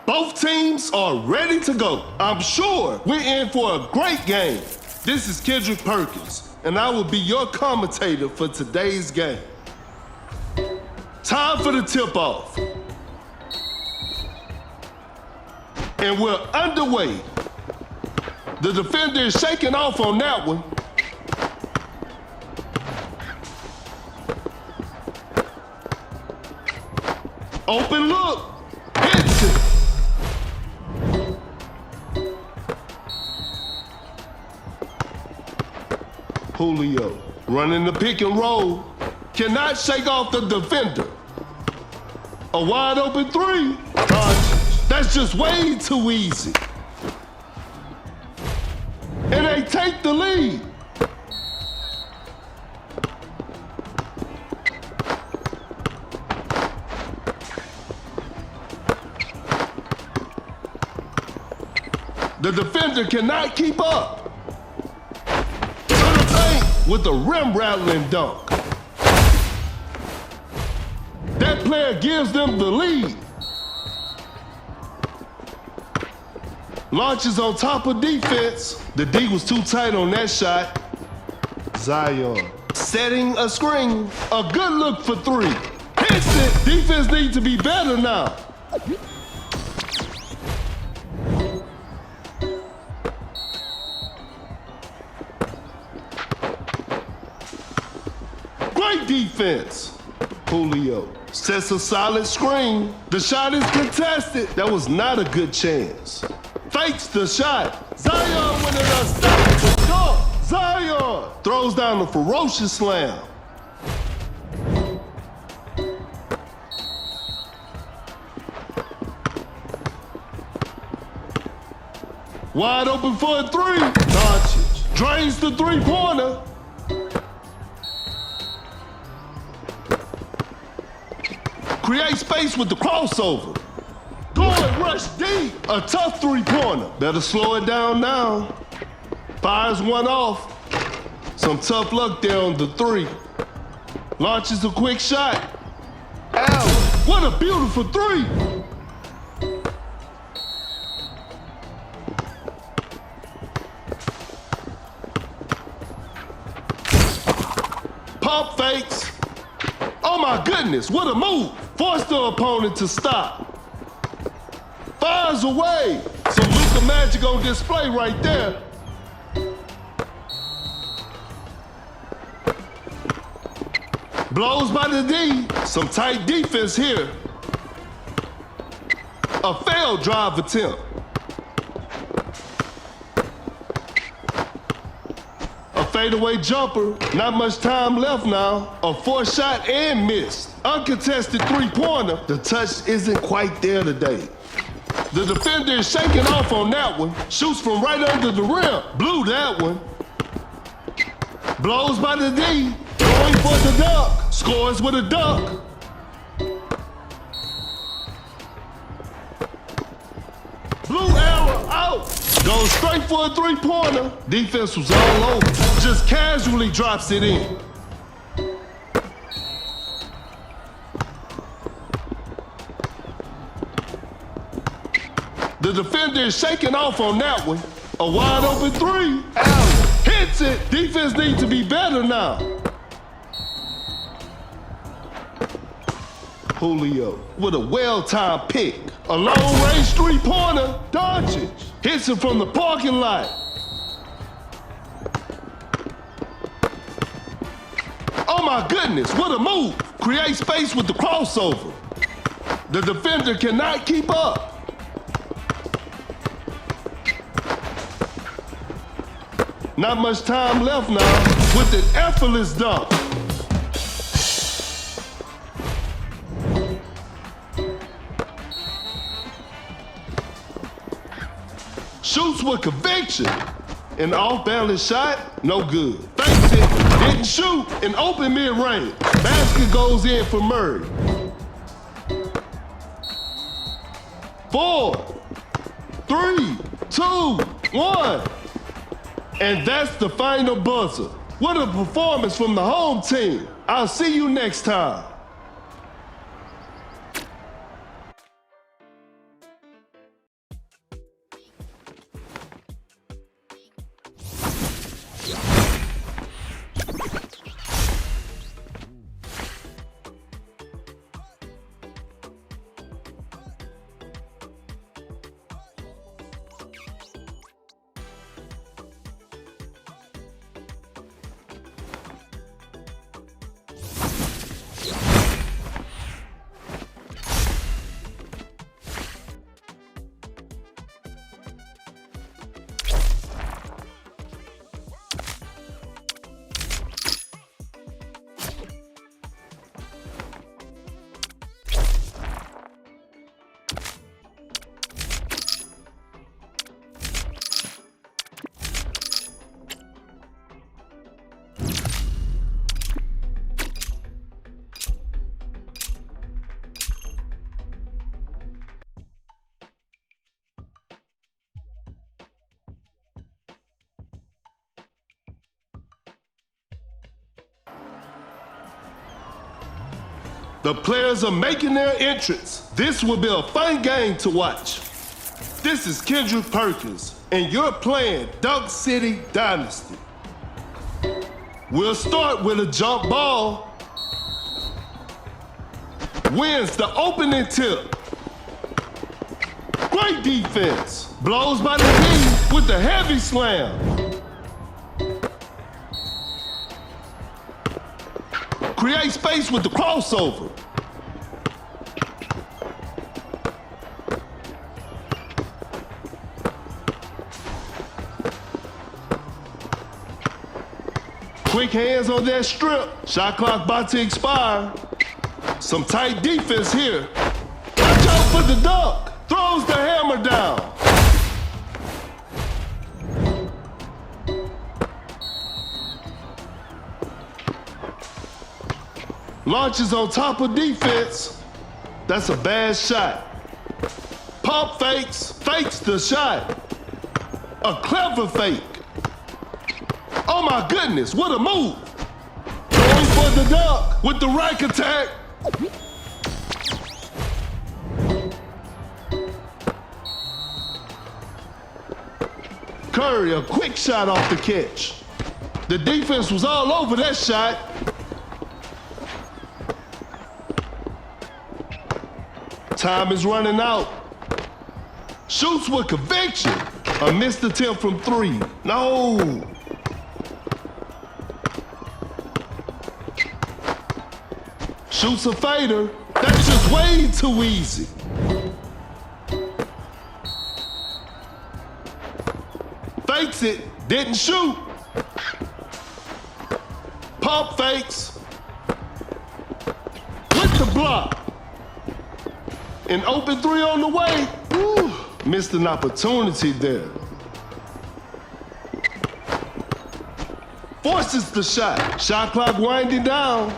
Both teams are ready to go. I'm sure we're in for a great game. This is Kendrick Perkins, and I will be your commentator for today's game. Time for the tip-off. And we're underway. The defender is shaking off on that one. Open look, hits it. Julio running the pick and roll. Cannot shake off the defender. A wide open three. That's just way too easy. And they take the lead. The defender cannot keep up. To the paint with a rim-rattling dunk. That player gives them the lead. Launches on top of defense. The D was too tight on that shot. Zion setting a screen. A good look for three. Hits it. Defense needs to be better now. Great defense. Julio sets a solid screen. The shot is contested. That was not a good chance. Fakes the shot. Zion with an unstoppable dunk. Zion throws down a ferocious slam. Wide open for a three. Doncic drains the three-pointer. Create space with the crossover. Going rush deep. A tough three-pointer. Better slow it down now. Fires one off. Some tough luck there on the three. Launches a quick shot. Allen, what a beautiful three. Pump fakes. Oh my goodness, what a move. Forced the opponent to stop. Fires away. Some Luka magic on display right there. Blows by the D. Some tight defense here. A failed drive attempt. A fadeaway jumper. Not much time left now. A forced shot and missed. Uncontested three-pointer. The touch isn't quite there today. The defender is shaking off on that one. Shoots from right under the rim. Blew that one. Blows by the D. Going for the dunk. Scores with a dunk. Blue arrow out. Goes straight for a three-pointer. Defense was all over. Just casually drops it in. The defender is shaking off on that one. A wide open three. Allen hits it. Defense needs to be better now. Julio with a well-timed pick. A long-range three-pointer. Doncic hits it from the parking lot. Oh my goodness, what a move. Create space with the crossover. The defender cannot keep up. Not much time left now with an effortless dunk. Shoots with conviction. An off-balance shot, no good. Fakes it, didn't shoot, an open mid-range. Basket goes in for Murray. 4, 3, 2, 1. And that's the final buzzer. What a performance from the home team. I'll see you next time. The players are making their entrance. This will be a fun game to watch. This is Kendrick Perkins, and you're playing City Dynasty. We'll start with a jump ball. Wins the opening tip. Great defense. Blows by the knee with the heavy slam. Create space with the crossover. Quick hands on that strip. Shot clock about to expire. Some tight defense here. Watch out for the dunk. Throws the hammer down. Launches on top of defense. That's a bad shot. Pump fakes. Fakes the shot. A clever fake. Oh my goodness, what a move. Going for the dunk with the rack attack. Curry, a quick shot off the catch. The defense was all over that shot. Time is running out. Shoots with conviction. A missed attempt from three. No. Shoots a fader. That's just way too easy. Fakes it, didn't shoot. Pump fakes. With the block. An open three on the way. Woo, missed an opportunity there. Forces the shot. Shot clock winding down.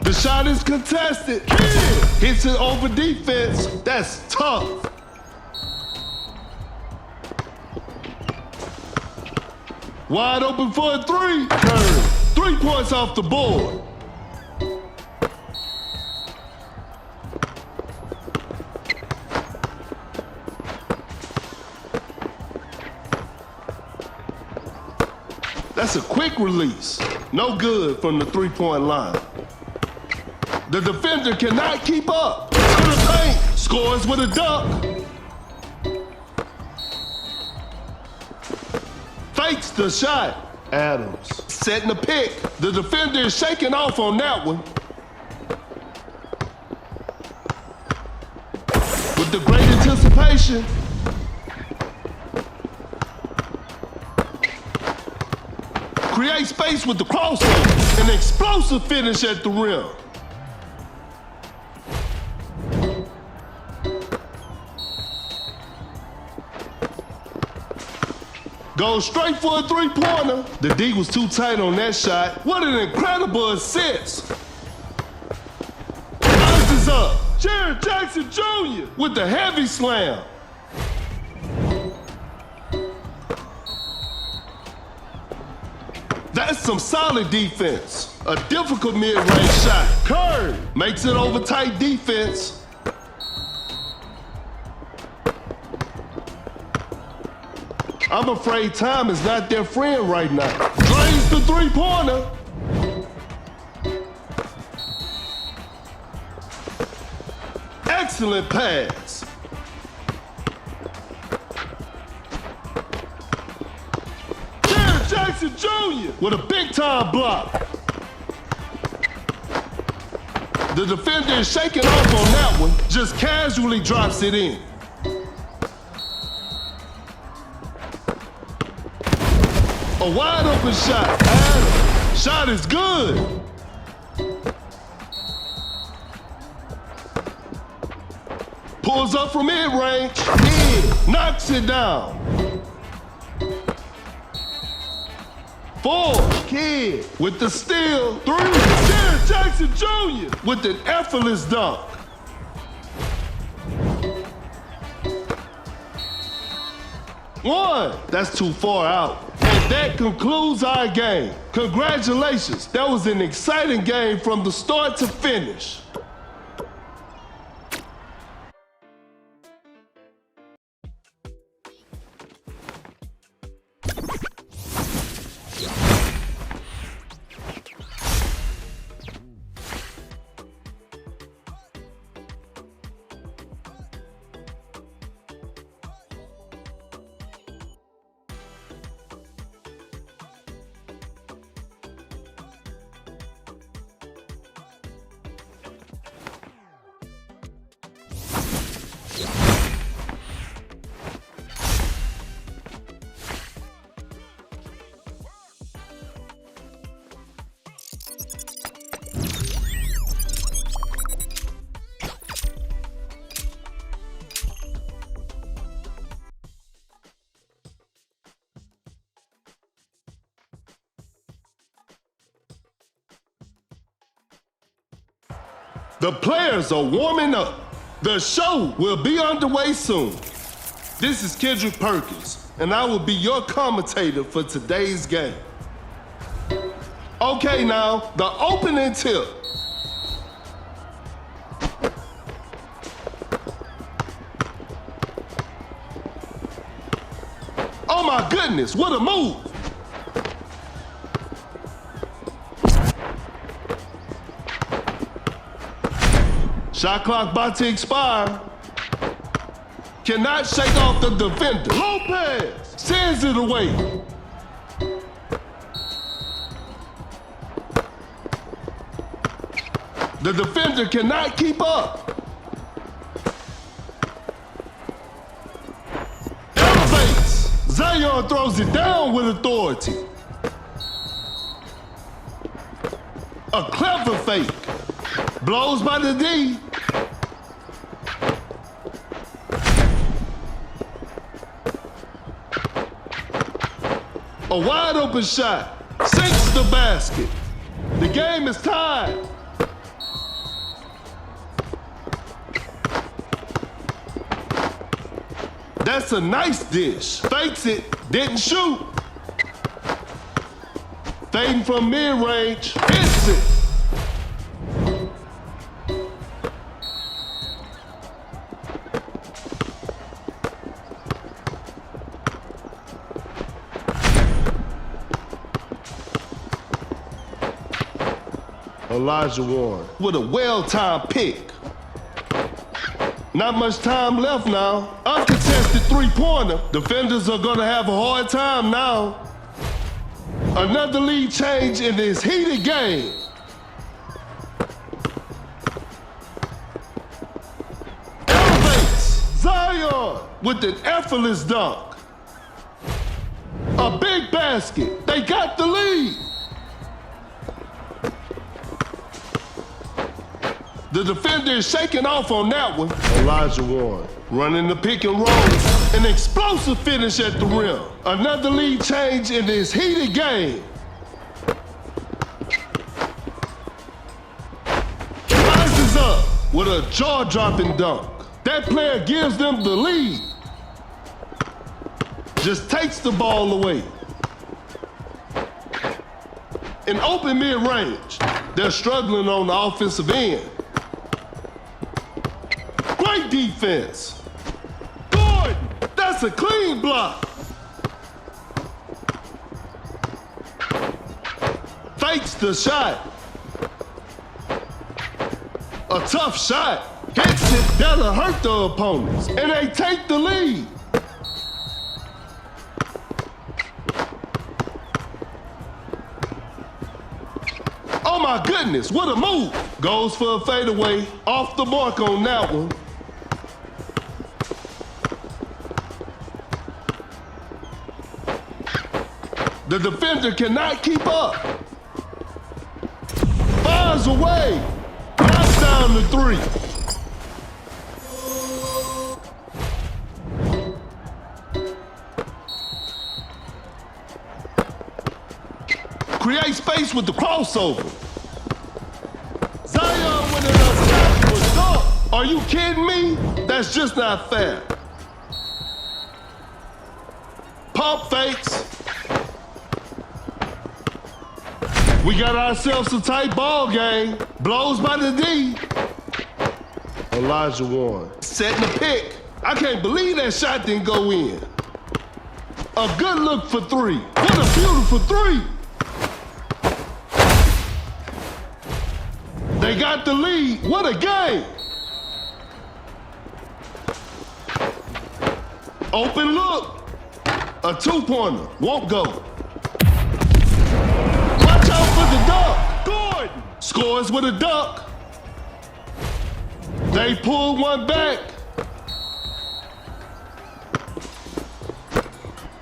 The shot is contested. Hits it over defense. That's tough. Wide open for a three. 3 points off the board. That's a quick release. No good from the three-point line. The defender cannot keep up. To the paint. Scores with a dunk. Fakes the shot. Adams setting the pick. The defender is shaking off on that one. With the great anticipation. Create space with the crossover. An explosive finish at the rim. Goes straight for a three-pointer. The D was too tight on that shot. What an incredible assist. Rises up. Jared Jackson Jr. with the heavy slam. That's some solid defense. A difficult mid-range shot. Curry makes it over tight defense. I'm afraid time is not their friend right now. Drains the three-pointer. Excellent pass. Jared Jackson Jr. with a big-time block. The defender is shaking off on that one. Just casually drops it in. A wide open shot. Adams. Shot is good. Pulls up from mid-range. Knocks it down. 4. Kid with the steal. 3. Jared Jackson Jr. with an effortless dunk. 1. That's too far out. And That concludes our game. Congratulations. That was an exciting game from the start to finish. The players are warming up. The show will be underway soon. This is Kendrick Perkins, and I will be your commentator for today's game. Okay, now, the opening tip. Oh my goodness, what a move! Shot clock about to expire. Cannot shake off the defender. Lopez sends it away. The defender cannot keep up. Elevates. Zion throws it down with authority. A clever fake. Blows by the D. A wide open shot, sinks the basket. The game is tied. That's a nice dish. Fakes it, didn't shoot. Fading from mid-range, hits it. Elijah Warren with a well-timed pick. Not much time left now. Uncontested three-pointer. Defenders are gonna have a hard time now. Another lead change in this heated game. Elevates. Zion with an effortless dunk. A big basket. They got the lead. The defender is shaking off on that one. Elijah Warren running the pick and roll. An explosive finish at the rim. Another lead change in this heated game. Rises up with a jaw-dropping dunk. That player gives them the lead. Just takes the ball away. In open mid-range, they're struggling on the offensive end. Great defense. Gordon, that's a clean block. Fakes the shot. A tough shot. Hits it, that'll hurt the opponents. And they take the lead. Oh my goodness, what a move. Goes for a fadeaway. Off the mark on that one. The defender cannot keep up. Fires away. Knocks down the three. Create space with the crossover. Zion with an unstoppable dunk. Are you kidding me? That's just not fair. Pump fakes. We got ourselves a tight ball game. Blows by the D. Elijah Warren setting the pick. I can't believe that shot didn't go in. A good look for three. What a beautiful three. They got the lead. What a game. Open look. A two-pointer. Won't go. Watch out for the dunk. Gordon scores with a dunk. They pulled one back.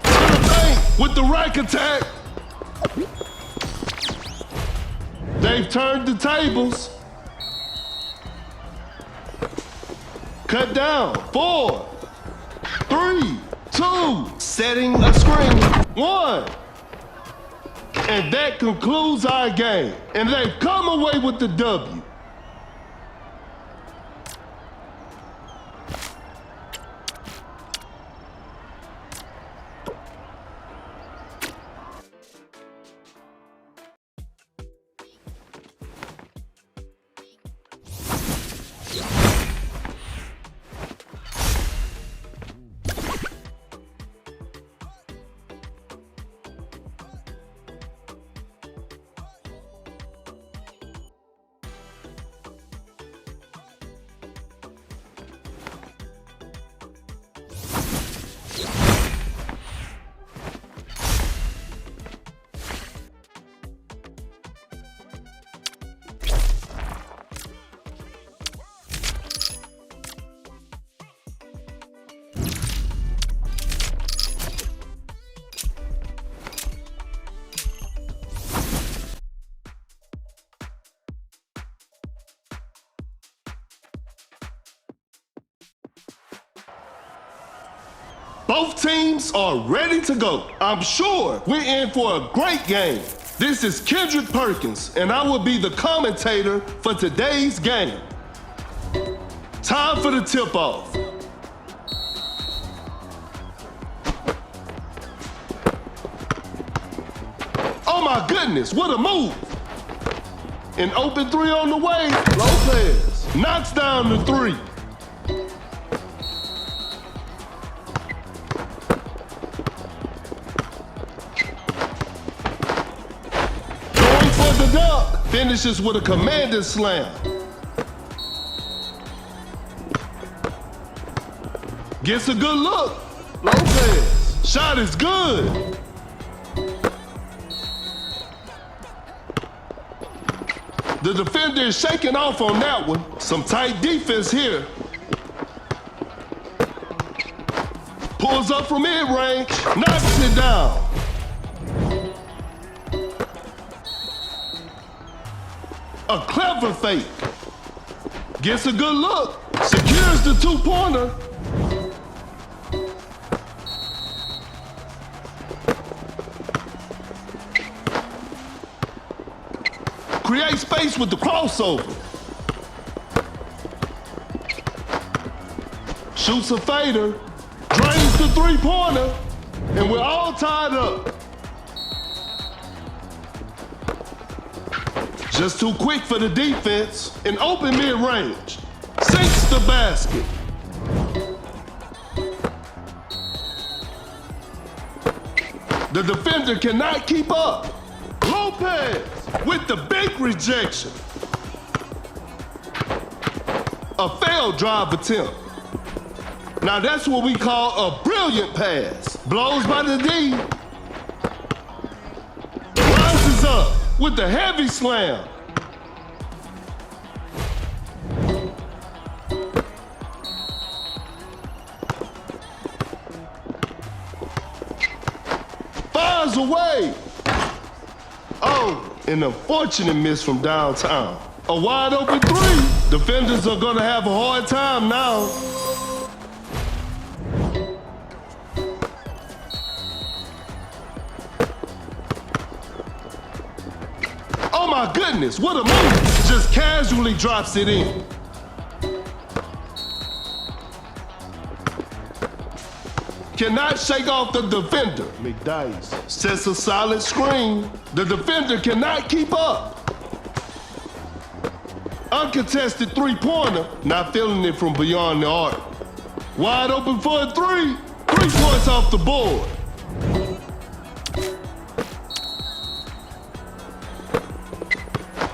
To the bank with the rack attack. They've turned the tables. Cut down. 4, 3, 2. Setting a screen. 1. And that concludes our game. And they've come away with the W. Both teams are ready to go. I'm sure we're in for a great game. This is Kendrick Perkins, and I will be the commentator for today's game. Time for the tip-off. Oh my goodness, what a move. An open three on the way. Lopez knocks down the three. Finishes with a commanding slam. Gets a good look. Lopez. Shot is good. The defender is shaking off on that one. Some tight defense here. Pulls up from mid-range. Knocks it down. A clever fake. Gets a good look. Secures the two-pointer. Create space with the crossover. Shoots a fader. Drains the three-pointer. And we're all tied up. Just too quick for the defense. An open mid-range. Sinks the basket. The defender cannot keep up. Lopez with the big rejection. A failed drive attempt. Now that's what we call a brilliant pass. Blows by the D. Rises up with the heavy slam. Fires away. Oh, an unfortunate miss from downtown. A wide open three. Defenders are gonna have a hard time now. Oh my goodness, what a move. Just casually drops it in. cannot shake off the defender. McDice sets a solid screen. The defender cannot keep up. Uncontested three-pointer, not feeling it from beyond the arc. Wide open for a three. 3 points off the board.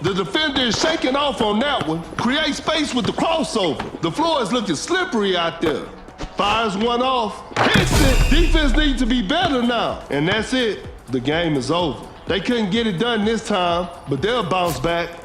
The defender is shaking off on that one. Create space with the crossover. The floor is looking slippery out there. Fires one off. Hits it. Defense needs to be better now. And that's it. The game is over. They couldn't get it done this time, but they'll bounce back.